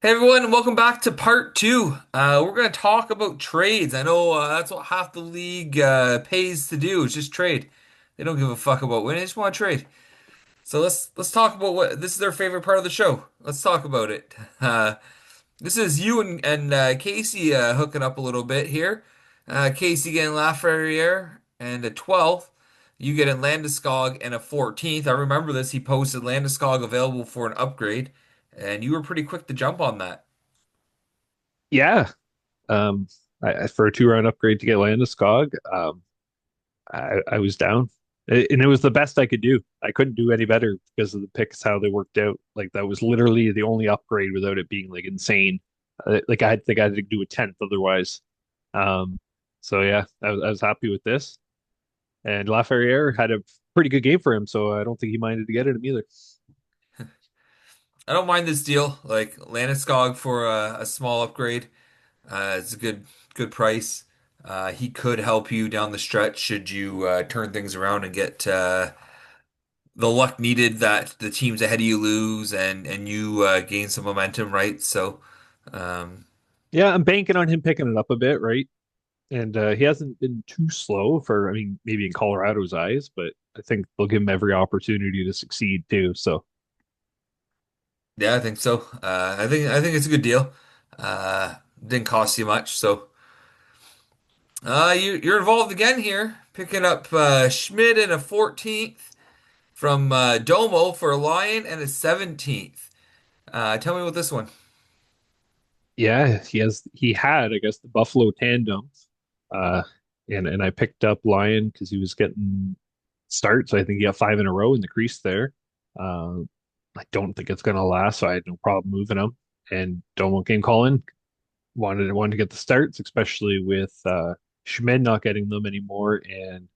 Hey everyone, welcome back to part two. We're going to talk about trades. I know that's what half the league pays to do. It's just trade. They don't give a fuck about winning. They just want to trade. So let's talk about what this is their favorite part of the show. Let's talk about it. This is you and Casey hooking up a little bit here. Casey getting Lafreniere and a 12th. You get a Landeskog and a 14th. I remember this. He posted Landeskog available for an upgrade, and you were pretty quick to jump on that. Yeah. Um, for a two-round upgrade to get Landeskog, I was down. And it was the best I could do. I couldn't do any better because of the picks, how they worked out. Like that was literally the only upgrade without it being like insane. Like I think I had to do a tenth otherwise. Um, so yeah, I was happy with this. And Laferriere had a pretty good game for him, so I don't think he minded to get it him either. I don't mind this deal. Like Landeskog for a small upgrade. It's a good price. He could help you down the stretch should you turn things around and get the luck needed that the teams ahead of you lose and you gain some momentum, right? So um, Yeah, I'm banking on him picking it up a bit, right? And he hasn't been too slow for, I mean, maybe in Colorado's eyes, but I think they'll give him every opportunity to succeed too. So, yeah, I think so. I think it's a good deal. Uh, didn't cost you much, so you're involved again here, picking up Schmidt in a 14th from Domo for a Lion and a 17th. Tell me about this one. yeah, he had, I guess, the Buffalo tandem. Uh, and I picked up Lyon because he was getting starts. I think he got five in a row in the crease there. Uh, I don't think it's gonna last, so I had no problem moving him. And Domo came calling, wanted to get the starts, especially with Schmid not getting them anymore, and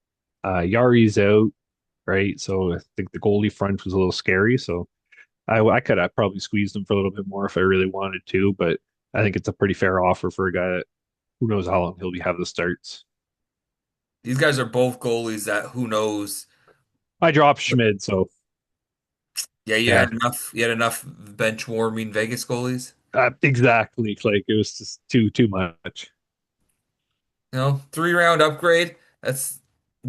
Yari's out, right? So I think the goalie front was a little scary. So I could have probably squeezed him for a little bit more if I really wanted to, but I think it's a pretty fair offer for a guy that who knows how long he'll be have the starts. These guys are both goalies that who knows. I dropped Schmid, so Yeah, you yeah, had enough. You had enough bench warming Vegas goalies. exactly. Like it was just too much. You know, 3 round upgrade. That's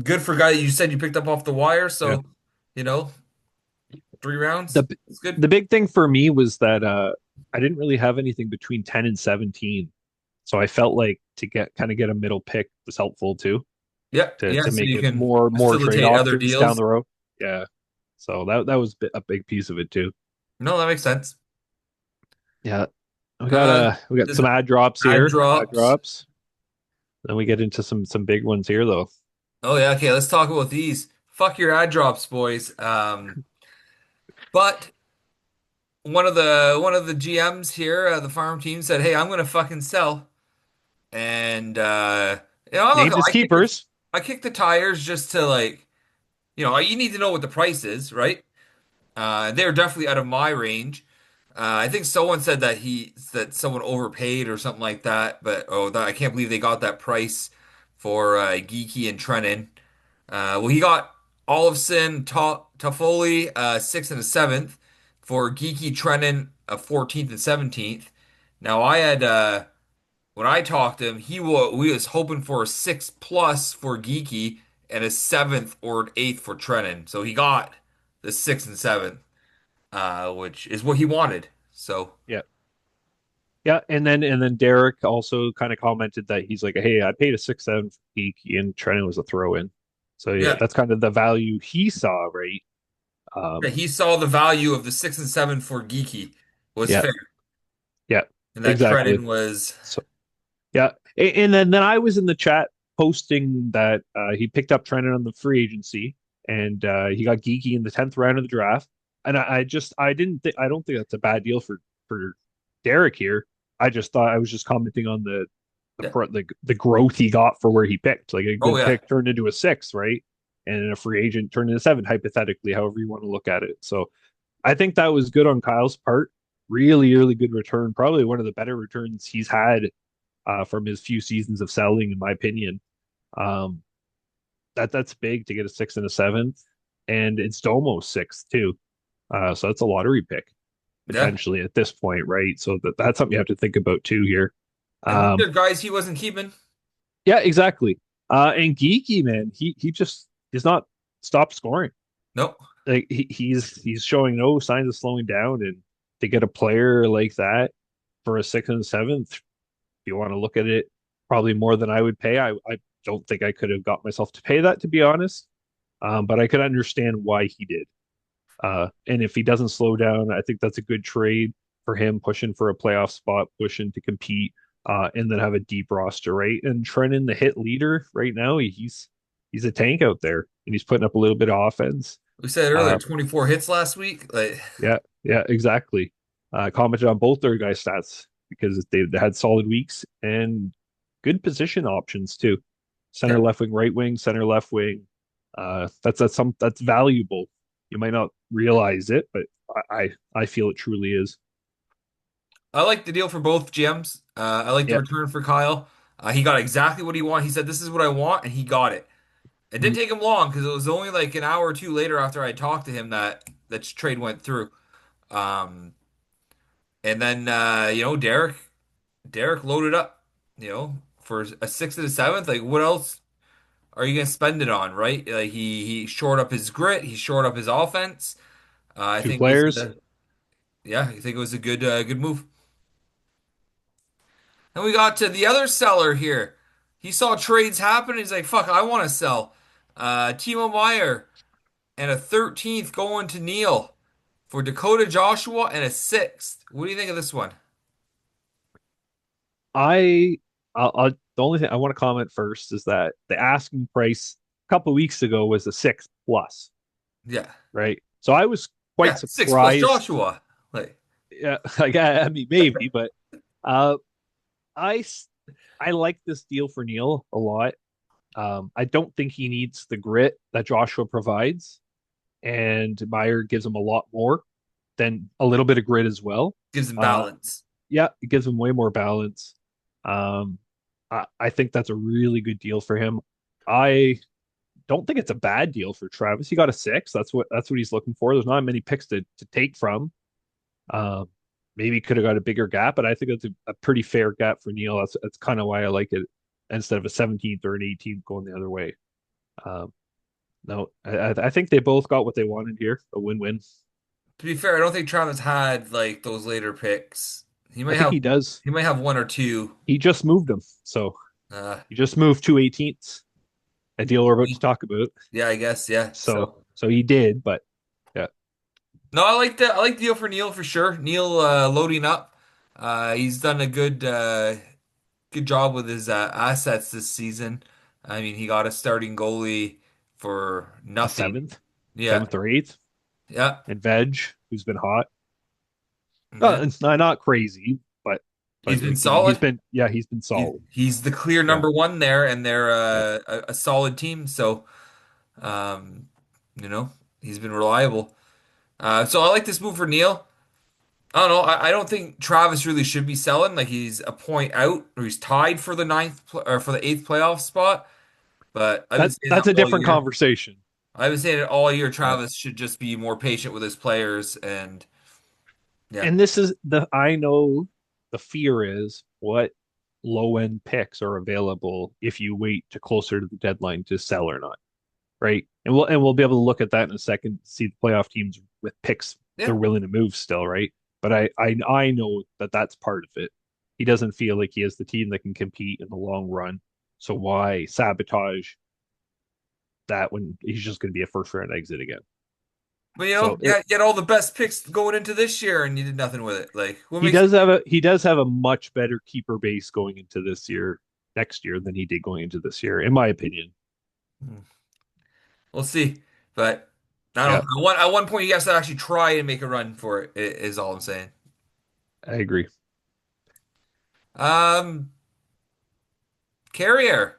good for a guy that you said you picked up off the wire. Yeah. So, you know, 3 rounds. The It's good. the big thing for me was that I didn't really have anything between 10 and 17. So I felt like to get a middle pick was helpful too, Yeah, to yeah. So make you it can more trade facilitate other options down deals. the road. Yeah. So that was a big piece of it too. No, that makes sense. Yeah. Uh, We got this some ad drops ad here. Ad drops. drops. Then we get into some big ones here though. Oh yeah, okay. Let's talk about these. Fuck your ad drops, boys. But one of the GMs here, the farm team said, "Hey, I'm gonna fucking sell." And I'm not Names gonna his lie, keepers. I kick the tires just to like, you need to know what the price is, right? They're definitely out of my range. I think someone said that someone overpaid or something like that, but I can't believe they got that price for Geeky and Trennan. Well, he got Olafson, Toffoli, sixth and a seventh for Geeky, Trennan, a 14th and 17th. Now I had when I talked to him, we was hoping for a six plus for Geeky and a seventh or an eighth for Trennan. So he got the sixth and seventh, which is what he wanted. So Yeah. Yeah. And then Derek also kind of commented that he's like, hey, I paid a 6-7 for Geeky and Trent was a throw in. So yeah, yeah, that's kind of the value he saw, right? yeah, Um, he saw the value of the six and seven for Geeky was yeah, fair, yeah, and that exactly. Trennan was So yeah, and then I was in the chat posting that he picked up Trent on the free agency and he got Geeky in the 10th round of the draft. And I don't think that's a bad deal for Derek here. I just thought I was just commenting on yeah. the growth he got for where he picked. Like a Oh good yeah. pick turned into a six, right? And a free agent turned into a seven, hypothetically, however you want to look at it. So I think that was good on Kyle's part. Really, really good return. Probably one of the better returns he's had from his few seasons of selling, in my opinion. Um, that's big to get a six and a seventh, and it's Domo's sixth too. So that's a lottery pick. Yeah. potentially at this point, right? So that's something you have to think about too here. And these Um, are guys he wasn't keeping. yeah, exactly. And Geeky, man, he just does not stop scoring. Nope. Like he's showing no signs of slowing down, and to get a player like that for a sixth and seventh, if you want to look at it, probably more than I would pay. I don't think I could have got myself to pay that, to be honest. But I could understand why he did. And if he doesn't slow down, I think that's a good trade for him, pushing for a playoff spot, pushing to compete, and then have a deep roster, right? And Trennan, the hit leader right now, he's a tank out there, and he's putting up a little bit of offense. We said earlier, Uh, 24 hits last week. Like, yeah, yeah, exactly. Commented on both their guys' stats because they had solid weeks and good position options too. yeah. Center, left wing, right wing, center, left wing. That's valuable. You might not realize it, but I feel it truly is. I like the deal for both GMs. I like the Yeah. return for Kyle. He got exactly what he wanted. He said, "This is what I want," and he got it. It didn't Mm. take him long because it was only like an hour or two later after I talked to him that that trade went through. Um, and then Derek loaded up. For a sixth and a seventh. Like, what else are you gonna spend it on, right? Like he shored up his grit. He shored up his offense. I Two think it was players, yeah, I think it was a good move. And we got to the other seller here. He saw trades happen. He's like, "Fuck, I want to sell." Timo Meyer and a 13th going to Neil for Dakota Joshua and a sixth. What do you think of this one? I the only thing I want to comment first is that the asking price a couple of weeks ago was a six plus, Yeah, right? So I was quite yeah, six plus surprised. Joshua. Like, Yeah, like I mean maybe, but uh, I I like this deal for Neil a lot. I don't think he needs the grit that Joshua provides, and Meyer gives him a lot more than a little bit of grit as well. gives him Uh, balance. yeah, it gives him way more balance. Um, I think that's a really good deal for him. I don't think it's a bad deal for Travis. He got a six. That's what he's looking for. There's not many picks to take from. Um, maybe could have got a bigger gap, but I think it's a pretty fair gap for Neil. That's kind of why I like it instead of a 17th or an 18th going the other way. Um, no, I think they both got what they wanted here, a win-win. To be fair, I don't think Travis had like those later picks. He I might think have he does. he might have one or two. He just moved them, so Uh, he just moved two 18ths, a deal we're about to talk about. yeah, I guess, yeah. So So so he did, but yeah, no, I like the deal for Neil for sure. Neil loading up. He's done a good job with his assets this season. I mean, he got a starting goalie for a nothing. seventh, Yeah, seventh or eighth, yeah, and Veg, who's been hot. yeah. It's not crazy, but He's been like he's solid. been yeah he's been solid. He's the clear Yeah, number one there, and they're yeah. a solid team. So, um, you know, he's been reliable. So I like this move for Neil. I don't know. I don't think Travis really should be selling. Like he's a point out, or he's tied for the or for the eighth playoff spot. But I've been saying that That's a all different year. conversation. I've been saying it all year. Yeah. Travis should just be more patient with his players, and yeah, And this is the I know the fear is what low end picks are available if you wait to closer to the deadline to sell or not, right? And we'll be able to look at that in a second, see the playoff teams with picks yeah. they're willing to move still, right? But I know that that's part of it. He doesn't feel like he has the team that can compete in the long run. So why sabotage that when he's just going to be a first round exit again? But So you had all the best picks going into this year, and you did nothing with it. Like, what he makes you does have think? a much better keeper base going into this year, next year than he did going into this year, in my opinion. Hmm. We'll see. But I don't Yeah, know. At one point, you guys to actually try and make a run for it. Is all I'm saying. I agree. Um, Carrier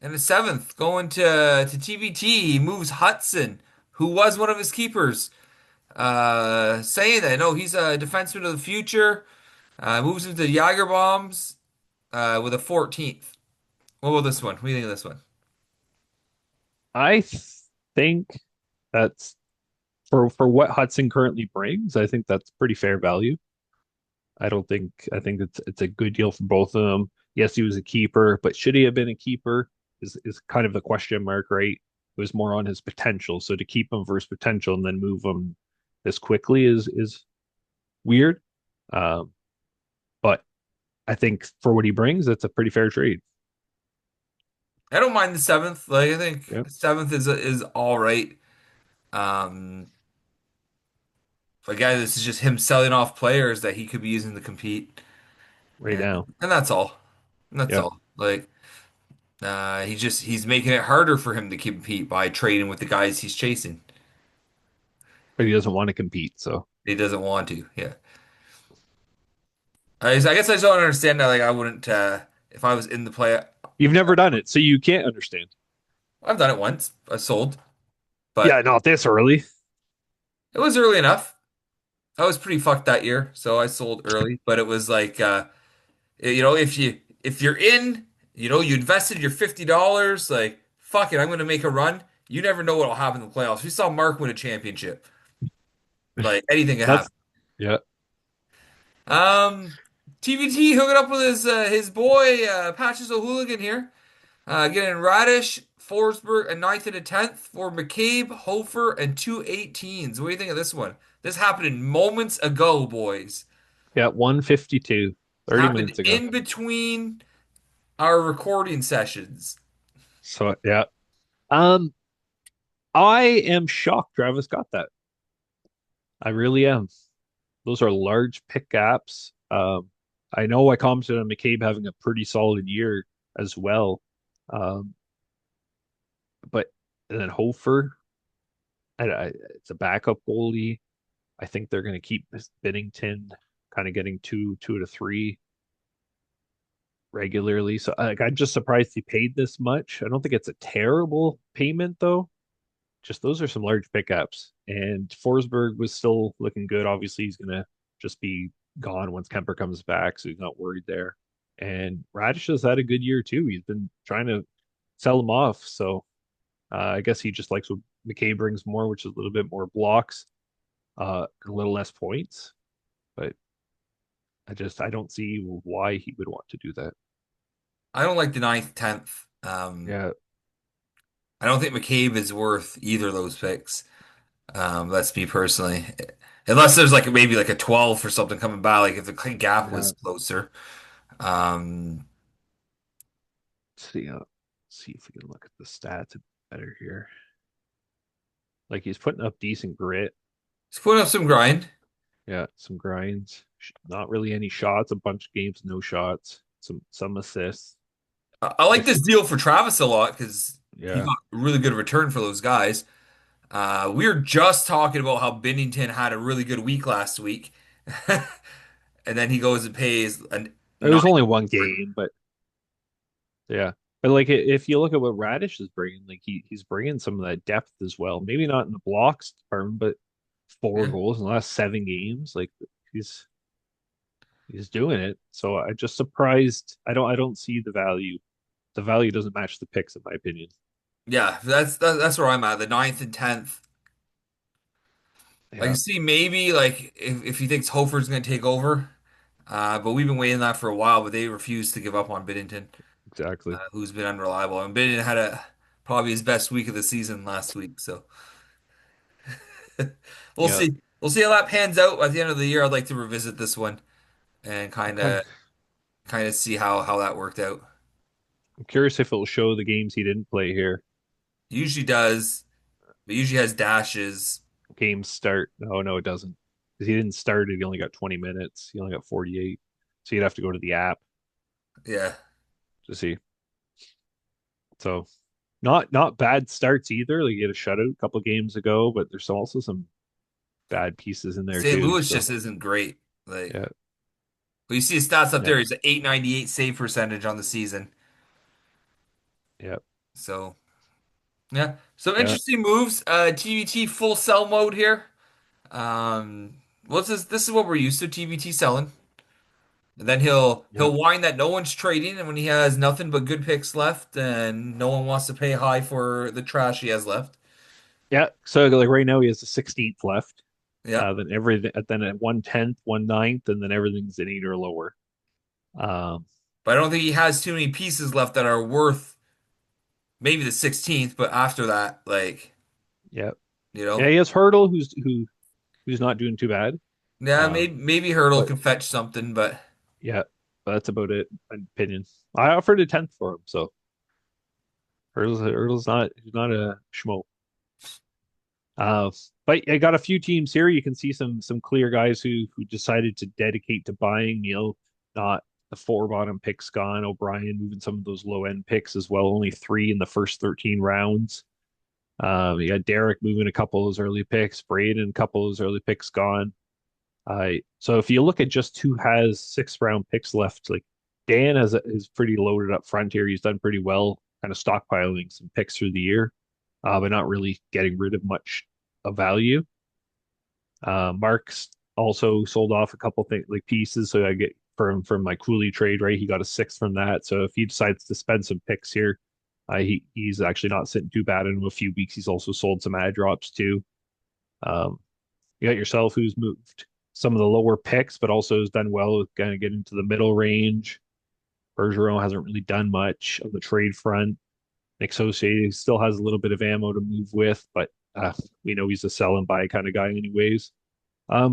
and the seventh going to TBT. He moves Hudson, who was one of his keepers. Saying that no, he's a defenseman of the future. Moves him to Jager Bombs with a 14th. What about this one? What do you think of this one? I think that's for what Hudson currently brings, I think that's pretty fair value. I think it's a good deal for both of them. Yes, he was a keeper, but should he have been a keeper is kind of the question mark, right? It was more on his potential. So to keep him versus potential and then move him this quickly is weird. Um, but I think for what he brings, it's a pretty fair trade. I don't mind the seventh. Like I think Yeah, seventh is all right. Um, again, this is just him selling off players that he could be using to compete, right and now. and that's all. And that's Yeah, all. Like he's making it harder for him to compete by trading with the guys he's chasing. but he doesn't want to compete. So He doesn't want to. Yeah. I guess I just don't understand that. Like I wouldn't if I was in the play. you've never done it, so you can't understand. I've done it once. I sold, Yeah, but not this early. it was early enough. I was pretty fucked that year, so I sold early. But it was like if you're in, you invested your $50, like fuck it, I'm gonna make a run. You never know what'll happen in the playoffs. We saw Mark win a championship. Like anything can That's happen. yeah, Um, TBT hooking up with his boy Patches O'Hooligan here. Getting Radish, Forsberg, a ninth and a tenth for McCabe, Hofer, and two 18s. What do you think of this one? This happened in moments ago, boys. yeah, 152, 30 Happened minutes ago. in between our recording sessions. So yeah. Um, I am shocked Travis got that. I really am. Those are large pick gaps. I know I commented on McCabe having a pretty solid year as well. Um, but and then Hofer, it's a backup goalie. I think they're going to keep Binnington kind of getting two to three regularly. So like, I'm just surprised he paid this much. I don't think it's a terrible payment though. Just those are some large pickups. And Forsberg was still looking good. Obviously, he's gonna just be gone once Kemper comes back, so he's not worried there. And Radish has had a good year too. He's been trying to sell him off. So I guess he just likes what McKay brings more, which is a little bit more blocks, a little less points. But I don't see why he would want to do that. I don't like the ninth, tenth. Yeah, I don't think McCabe is worth either of those picks. That's me personally. Unless there's like maybe like a 12 or something coming by, like if the gap was yeah. closer. Um, See if we can look at the stats better here. Like he's putting up decent grit. he's putting up some grind. Yeah, some grinds. Not really any shots. A bunch of games, no shots. Some assists. I like If this deal for Travis a lot because he yeah, got a really good return for those guys. We were just talking about how Binnington had a really good week last week, and then he goes and pays a it nine. was only one game, but yeah. But like if you look at what Radish is bringing, like he's bringing some of that depth as well. Maybe not in the blocks department, but four Yeah, goals in the last 7 games. Like he's he's doing it. So I just surprised. I don't see the value. The value doesn't match the picks, in my opinion. yeah, that's where I'm at. The ninth and tenth. I can Yeah, see maybe like if he thinks Hofer's going to take over, but we've been waiting that for a while. But they refuse to give up on Binnington, exactly. who's been unreliable. And Binnington had a probably his best week of the season last week. So we'll Yeah. see. We'll see how that pans out at the end of the year. I'd like to revisit this one and Okay. kind of see how that worked out. I'm curious if it'll show the games he didn't play here. Usually does, but usually has dashes. Games start. No, no, it doesn't. Because he didn't start it. He only got 20 minutes. He only got 48. So you'd have to go to the app Yeah. to see. So not bad starts either. Like he had a shutout a couple games ago, but there's also some bad pieces in there St. too. Louis So just isn't great. Like, yeah, but you see his stats up yeah, there. He's an 898 save percentage on the season. yeah, So yeah, some yeah, interesting moves. TBT full sell mode here. What's this? This is what we're used to. TBT selling, and then yeah. he'll whine that no one's trading, and when he has nothing but good picks left, and no one wants to pay high for the trash he has left. Yeah. So like right now he has the 16th left. Yeah. Then everything then at 1/10, 1/9, and then everything's an 8 or lower. Um, But I don't think he has too many pieces left that are worth maybe the 16th, but after that, like, yeah. you Yeah, know, he has Hurdle who's not doing too bad. yeah, Um, maybe Hurdle but can fetch something, but yeah, that's about it, in my opinion. I offered a 10th for him, so Hurdle's not he's not a schmo. Uh, but I got a few teams here. You can see some clear guys who decided to dedicate to buying. Not the four bottom picks gone. O'Brien moving some of those low end picks as well. Only three in the first 13 rounds. You got Derek moving a couple of those early picks. Braden, a couple of those early picks gone. So if you look at just who has 6th round picks left, like Dan is pretty loaded up front here. He's done pretty well, kind of stockpiling some picks through the year, but not really getting rid of much of value. Mark's also sold off a couple things like pieces, so I get from my Cooley trade, right? He got a 6th from that. So if he decides to spend some picks here, he's actually not sitting too bad in a few weeks. He's also sold some ad drops too. Um, you got yourself who's moved some of the lower picks, but also has done well with kind of getting to the middle range. Bergeron hasn't really done much on the trade front. Nick Sosé still has a little bit of ammo to move with, but we know he's a sell and buy kind of guy anyways.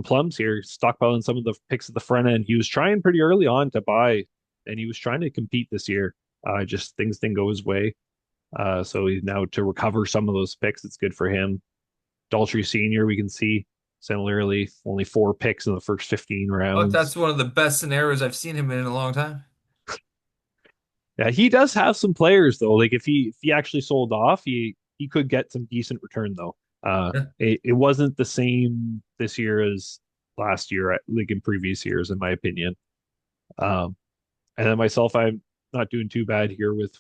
Plum's here, stockpiling some of the picks at the front end. He was trying pretty early on to buy, and he was trying to compete this year. Just things didn't go his way. So he's now to recover some of those picks. It's good for him. Daltrey Senior, we can see similarly only 4 picks in the first 15 look, that's rounds. one of the best scenarios I've seen him in a long time. Yeah, he does have some players though. Like if he actually sold off, he could get some decent return though. Yeah. It wasn't the same this year as last year, like in previous years, in my opinion. Um, and then myself, I'm not doing too bad here with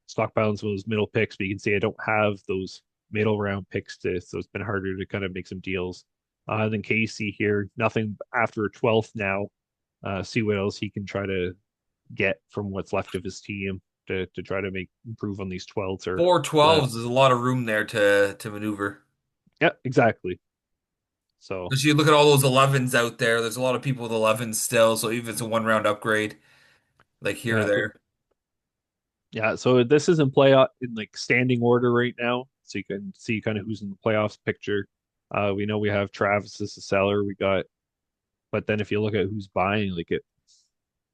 stockpiling some of those middle picks, but you can see I don't have those middle round picks so it's been harder to kind of make some deals. Then Casey here, nothing after 12th now. See what else he can try to get from what's left of his team to try to make improve on these 12s or Four uh, 12s is a lot of room there to maneuver. yeah, exactly. So Because you look at all those 11s out there, there's a lot of people with 11s still, so even if it's a one round upgrade, like here or yeah, there. yeah. So this is in in like standing order right now, so you can see kind of who's in the playoffs picture. We know we have Travis as a seller. But then if you look at who's buying, like it,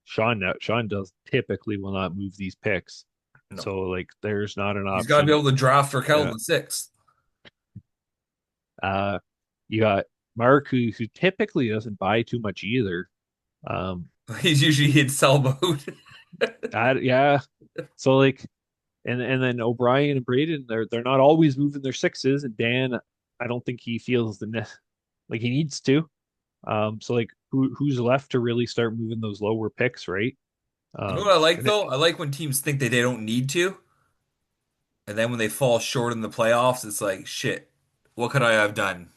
Sean does typically will not move these picks. No. So like there's not an He's got to be option. able to draft for Kel Yeah. in the sixth. Uh, you got Mark who typically doesn't buy too much either. Um, He's usually in sell mode. yeah. So like and then O'Brien and Braden, they're not always moving their 6s, and Dan, I don't think he feels like he needs to. So like who's left to really start moving those lower picks, right? You know what I like And it, though? I like when teams think that they don't need to, and then when they fall short in the playoffs, it's like, shit, what could I have done?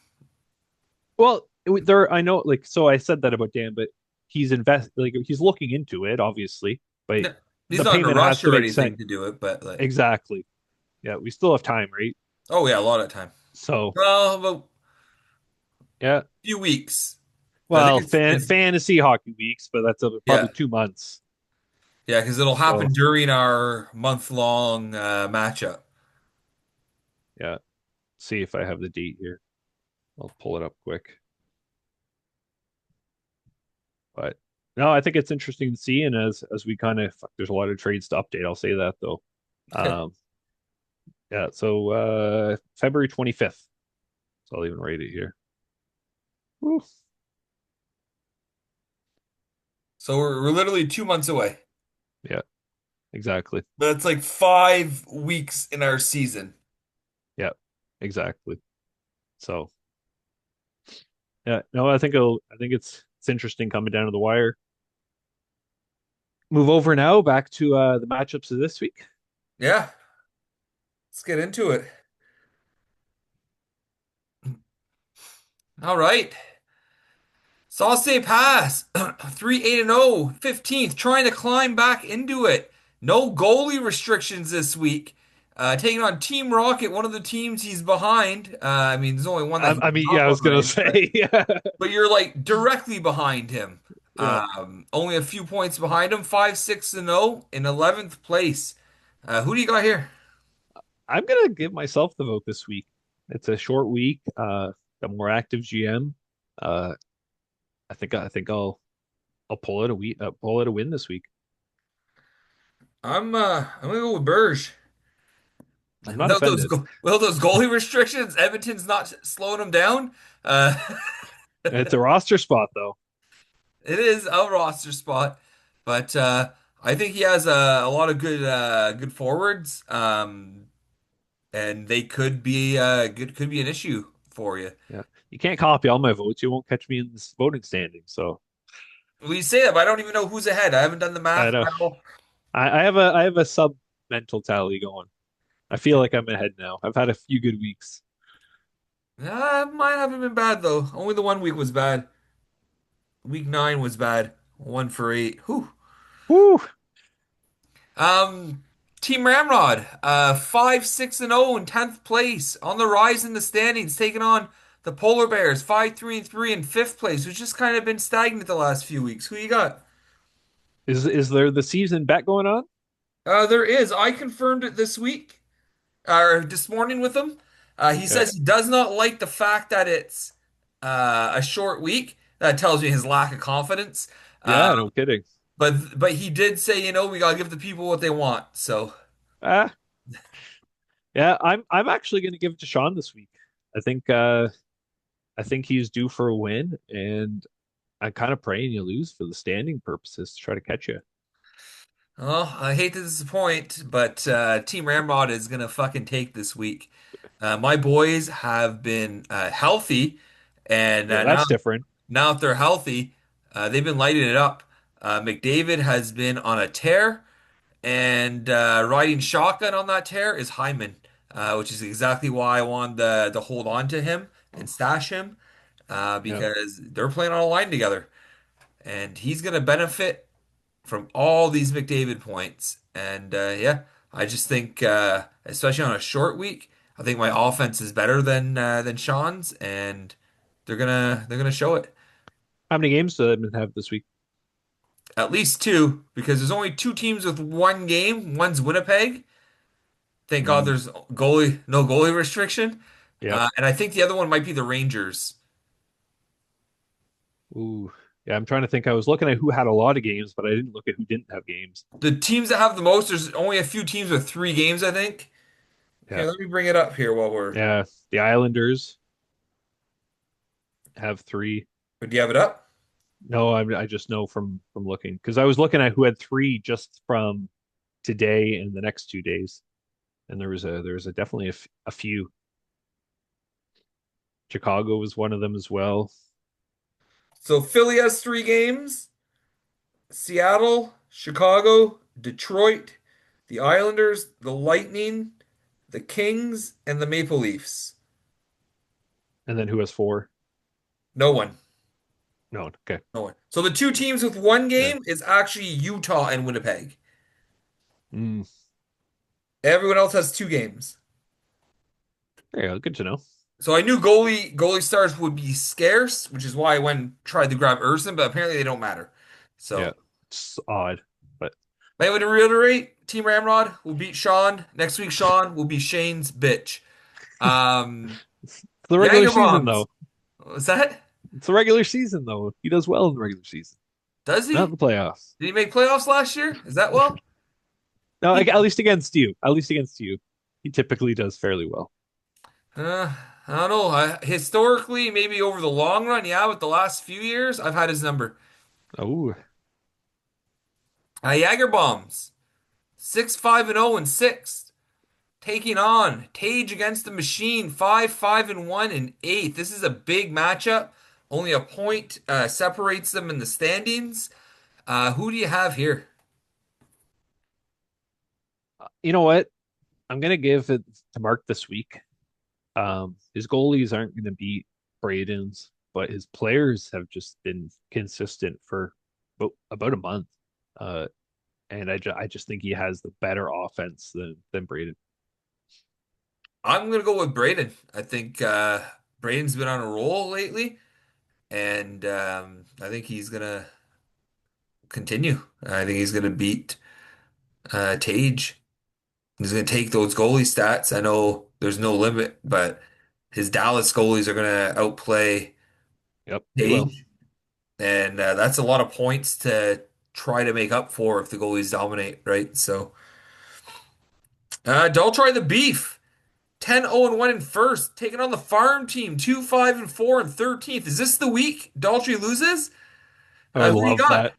well, there I know like so I said that about Dan, but he's looking into it, obviously, but No, he's the not in a payment has rush to or make anything sense. to do it, but like, Exactly. Yeah, we still have time, right? oh yeah, a lot of time. So Well, about a yeah. few weeks. I think Well, it's fantasy hockey weeks, but that's probably yeah, 2 months. yeah, because it'll So happen during our month-long matchup. yeah, see if I have the date here. I'll pull it up quick. But no, I think it's interesting to see. And as we kind of there's a lot of trades to update. I'll say that though. Um, yeah. So February 25th. So I'll even write it here. Woo. So we're literally 2 months away. Yeah, exactly. That's like 5 weeks in our season. Yeah, exactly. So yeah, no, I think it's interesting coming down to the wire. Move over now back to the matchups of this week. Yeah, let's get into it. All right. Sauce Pass, 3-8-0, 15th, trying to climb back into it. No goalie restrictions this week. taking on Team Rocket, one of the teams he's behind. I mean, there's only one that I he's mean, yeah, not I was gonna behind, say, yeah, but you're like directly behind him. yeah. Only a few points behind him, 5-6-0 in 11th place. Who do you got here? I'm gonna give myself the vote this week. It's a short week. A more active GM. Uh, I think I'll pull it a week, pull it a win this week. I'm gonna go with Burge. I'm not Without offended. without those goalie restrictions, Edmonton's not slowing him down. Uh, It's a roster spot though. it is a roster spot, but I think he has a lot of good forwards, and they could be could be an issue for you. Yeah, you can't copy all my votes. You won't catch me in this voting standing. So We say that, but I don't even know who's ahead. I haven't done the I math. know Now. I have a sub mental tally going. I feel like I'm ahead now. I've had a few good weeks. Mine haven't been bad though. Only the one week was bad. Week 9 was bad. 1 for 8. Whew. Woo! Um, Team Ramrod, 5-6-0 in 10th place, on the rise in the standings, taking on the Polar Bears, 5-3-3 in 5th place, who's just kind of been stagnant the last few weeks. Who you got? Is there the season bet going on? There is. I confirmed it this week, or this morning with him. He Yeah, says he does not like the fact that it's a short week. That tells me his lack of confidence. Uh, yeah, no kidding. but he did say, we gotta give the people what they want. So. Ah, yeah, I'm actually going to give it to Sean this week. I think uh I think he's due for a win, and I'm kind of praying you lose for the standing purposes to try to catch you. Oh, I hate to disappoint, but Team Ramrod is gonna fucking take this week. My boys have been healthy, and Yeah, now that's different. if they're healthy, they've been lighting it up. McDavid has been on a tear, and riding shotgun on that tear is Hyman, which is exactly why I wanted to hold on to him and stash him, Yeah. because they're playing on a line together, and he's gonna benefit from all these McDavid points. And yeah, I just think, especially on a short week, I think my offense is better than Sean's, and they're gonna show it. How many games do they have this week? At least two, because there's only two teams with one game. One's Winnipeg. Thank God Mm, there's no goalie restriction. yep. And I think the other one might be the Rangers. Ooh. Yeah, I'm trying to think. I was looking at who had a lot of games, but I didn't look at who didn't have games. The teams that have the most, there's only a few teams with 3 games, I think. Yeah. Here, let me bring it up here while we're. Yeah. The Islanders have three. Do you have it up? No, I just know from looking because I was looking at who had three just from today and the next 2 days, and there was a definitely a few. Chicago was one of them as well. So Philly has 3 games. Seattle, Chicago, Detroit, the Islanders, the Lightning, the Kings, and the Maple Leafs. And then who has four? No one. No, okay. No one. So the two teams with one Yeah. game is actually Utah and Winnipeg. Mm, Everyone else has 2 games. there you go. Good to know. So I knew goalie stars would be scarce, which is why I went and tried to grab Urson, but apparently they don't matter. Yeah, So it's odd, but might want to reiterate, Team Ramrod will beat Sean. Next week, Sean will be Shane's bitch. Um, it's the regular Jager season bombs. though. Was that? It's the regular season though. He does well in the regular season, Does not he? the playoffs. Did he make playoffs last year? Is that well? No, He, at least against you. At least against you, he typically does fairly well. uh, I don't know. Historically, maybe over the long run, yeah, but the last few years, I've had his number. Oh, Jager bombs. 6-5-0 and 6. Taking on Tage against the Machine, 5-5-1 and 8. This is a big matchup. Only a point separates them in the standings. Who do you have here? you know what? I'm gonna give it to Mark this week. His goalies aren't gonna beat Braden's, but his players have just been consistent for about a month. And I just think he has the better offense than Braden. I'm gonna go with Braden. I think Braden's been on a roll lately, and I think he's gonna continue. I think he's gonna beat Tage. He's gonna take those goalie stats. I know there's no limit, but his Dallas goalies are gonna outplay Yep, they will. Tage, and that's a lot of points to try to make up for if the goalies dominate, right? So, don't try the beef. 10-0-1 in first, taking on the farm team, 2-5-4 in 13th. Is this the week Daltrey loses? I would Who do you love got? that.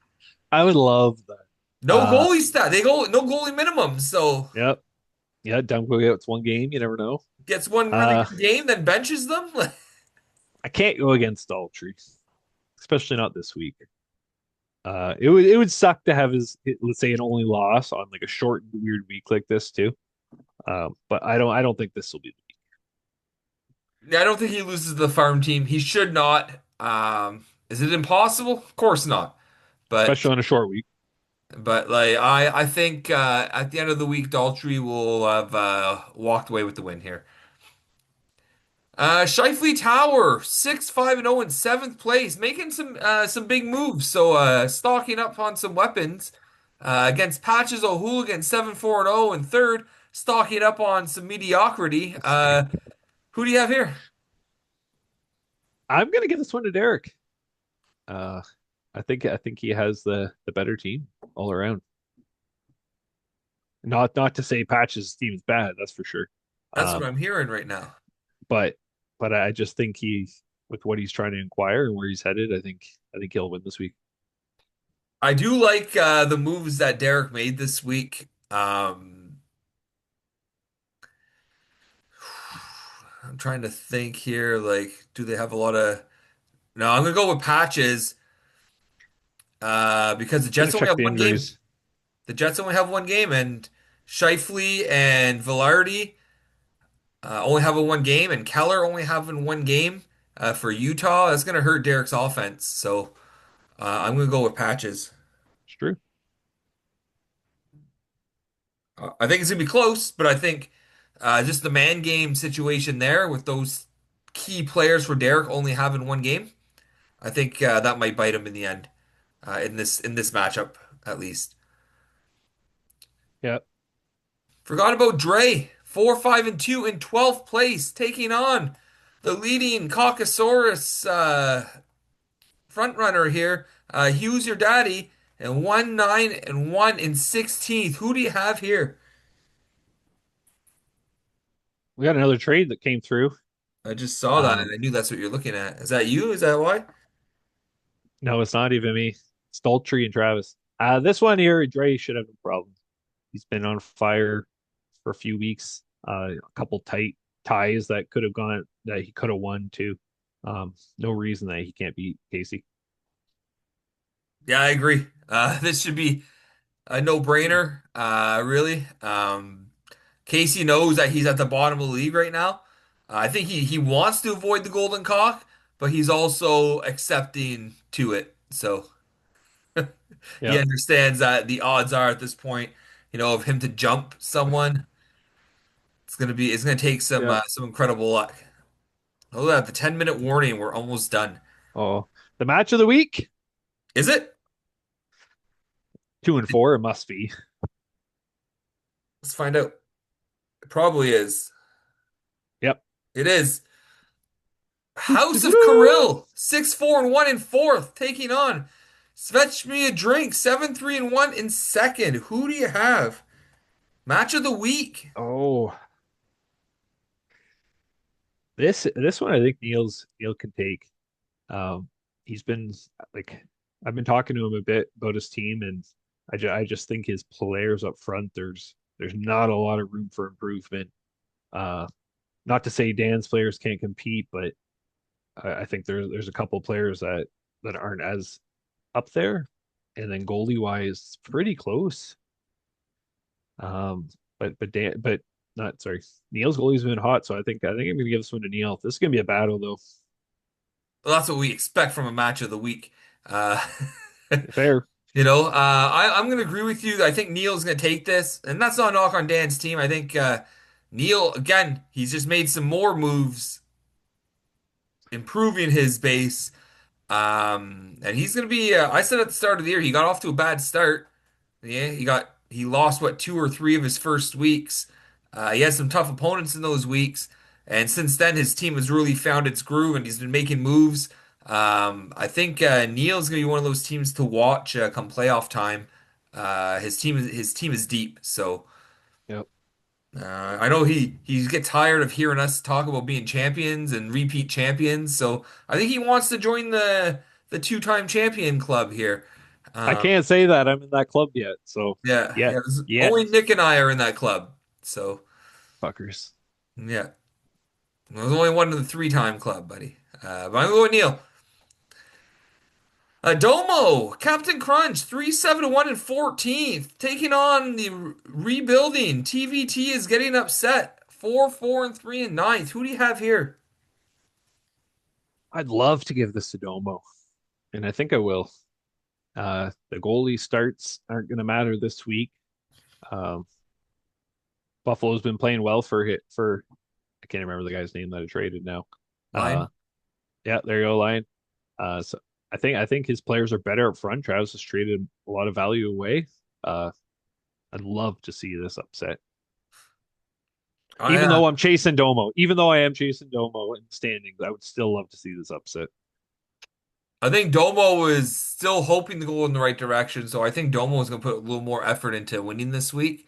I would love that. No Uh, goalie stat. They go no goalie minimum, so yep. Yeah, Demko gets one game. You never know. gets one really Uh, good game, then benches them. I can't go against Daltrey, especially not this week. It would suck to have let's say an only loss on like a short weird week like this too. But I don't think this will be, I don't think he loses to the farm team. He should not. Is it impossible? Of course not. But especially on a short week. like I think at the end of the week, Daltrey will have walked away with the win here. Shifley Tower, 6-5-0 in seventh place, making some big moves. So stocking up on some weapons against Patches O'Hooligan, 7-4-0 in third, stocking up on some mediocrity. Who do you have here? I'm gonna give this one to Derek. Uh, I think he has the better team all around. Not to say Patch's team is bad, that's for sure. That's what Um, I'm hearing right now. but I just think with what he's trying to inquire and where he's headed, I think he'll win this week. I do like the moves that Derek made this week. I'm trying to think here. Like, do they have a lot of? No, I'm gonna go with Patches because the Gotta Jets only check have the one game. injuries. The Jets only have one game, and Shifley and Velarde only have a one game, and Keller only having one game for Utah. That's gonna hurt Derek's offense. So I'm gonna go with Patches. It's true. I think it's gonna be close, but I think just the man game situation there with those key players for Derek only having one game, I think that might bite him in the end in this matchup at least. Yeah. Forgot about Dre, 4-5-2 in 12th place, taking on the leading Caucasaurus front runner here, Hughes your daddy, and 1-9-1 in 16th. Who do you have here? We got another trade that came through. I just saw that and Um, I knew that's what you're looking at. Is that you? Is that why? no, it's not even me. Stoltry and Travis. This one here, Dre should have no problem. He's been on fire for a few weeks. A couple tight ties that he could have won too. No reason that he can't beat Casey. Yeah, I agree. This should be a no-brainer, really. Casey knows that he's at the bottom of the league right now. I think he wants to avoid the golden cock, but he's also accepting to it. So he Yep, understands that the odds are at this point, of him to jump someone, it's gonna take yep. some incredible luck. Oh, at the 10-minute warning, we're almost done. Oh, the match of the week, Is it? 2-4. It must be. Let's find out. It probably is. Yep. It is. House of Doo-doo-doo. Kirill, 6-4-1 in fourth, taking on Svetch Me a Drink, 7-3-1 in second. Who do you have? Match of the week. Oh, this one I think Neil can take. Um, he's been like I've been talking to him a bit about his team, and I just think his players up front there's not a lot of room for improvement. Uh, Not to say Dan's players can't compete, but I think there's a couple players that aren't as up there, and then goalie wise, pretty close. Um, but not sorry. Neil's goalie's been hot, so I think I'm gonna give this one to Neil. This is gonna be a battle though. Well, that's what we expect from a match of the week. Uh, Fair. I'm going to agree with you. I think Neil's going to take this, and that's not a knock on Dan's team. I think Neil, again, he's just made some more moves, improving his base. And he's going to be, I said at the start of the year, he got off to a bad start. Yeah, he lost what, two or three of his first weeks. He had some tough opponents in those weeks. And since then, his team has really found its groove and he's been making moves. I think Neil's going to be one of those teams to watch come playoff time. His team is deep, so Yep. I know he gets tired of hearing us talk about being champions and repeat champions, so I think he wants to join the two-time champion club here. I Um, can't say that I'm in that club yet. So yeah, yet, only yet, Nick and I are in that club, so fuckers. yeah, there's only one of the three-time club, buddy. But I'm going with Neil. Domo, Captain Crunch, 3-7-1 in 14th, taking on the rebuilding. TVT is getting upset. 4-4-3 in ninth. Who do you have here? I'd love to give this to Domo, and I think I will. The goalie starts aren't going to matter this week. Um, Buffalo's been playing well for I can't remember the guy's name that I traded now. Uh, Line. yeah, there you go, Lion. So I think his players are better up front. Travis has traded a lot of value away. Uh, I'd love to see this upset. I Even though I'm chasing Domo, even though I am chasing Domo in the standings, I would still love to see this upset. I think Domo is still hoping to go in the right direction, so I think Domo is going to put a little more effort into winning this week,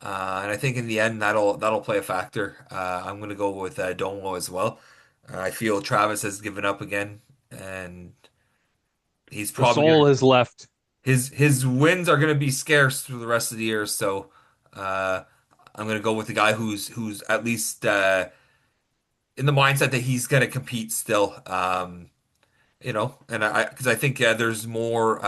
and I think in the end that'll play a factor. I'm going to go with Domo as well. I feel Travis has given up again, and he's The probably soul going is left. his wins are going to be scarce through the rest of the year. So uh, I'm going to go with the guy who's at least in the mindset that he's going to compete still. And because I think there's more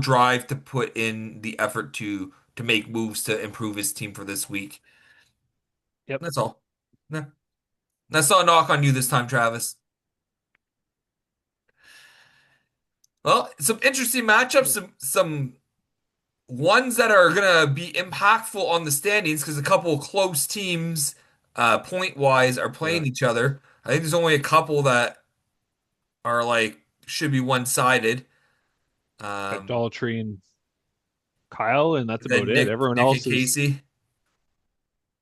drive to put in the effort to make moves to improve his team for this week. Yep. That's all. Yeah. That's not a knock on you this time, Travis. Well, some interesting matchups, some ones that are gonna be impactful on the standings because a couple of close teams, point wise, are Yeah. playing each other. I think there's only a couple that are like should be one-sided. Got Um, Daltrey and Kyle, and that's about then it. Everyone Nick and else is, Casey,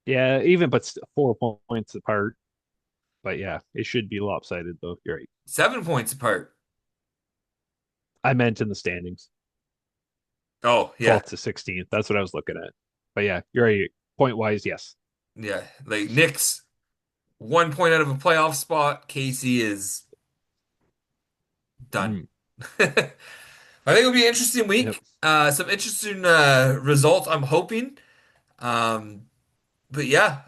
yeah, even but 4 points apart. But yeah, it should be lopsided though. You're right. 7 points apart. I meant in the standings, Oh yeah, 12th to 16th. That's what I was looking at. But yeah, you're right. Point wise, yes. yeah. Like Nick's 1 point out of a playoff spot. Casey is done. Mm, I think it'll be an interesting yep. week. Some interesting results. I'm hoping. Um, but yeah.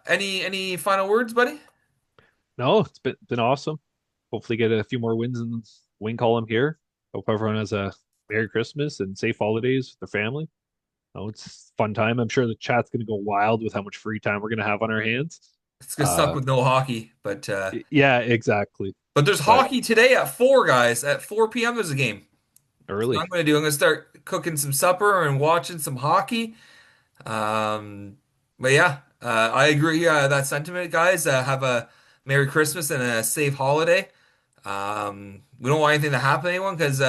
Any final words, buddy? No, it's been awesome. Hopefully, get a few more wins in win column here. Hope everyone has a Merry Christmas and safe holidays with their family. Oh, it's a fun time. I'm sure the chat's going to go wild with how much free time we're going to have on our hands. It's gonna suck Uh, with no hockey, yeah, exactly. but there's But hockey today at 4, guys. At 4 p.m. there's a game. So what early. I'm gonna start cooking some supper and watching some hockey. Um, but yeah, I agree that sentiment, guys. Have a Merry Christmas and a safe holiday. We don't want anything to happen to anyone because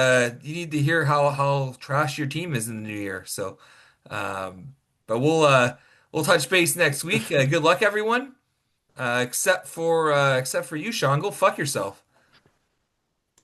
you need to hear how trash your team is in the new year. So, um, but we'll touch base next week. Good luck, everyone. Except for you, Sean. Go fuck yourself.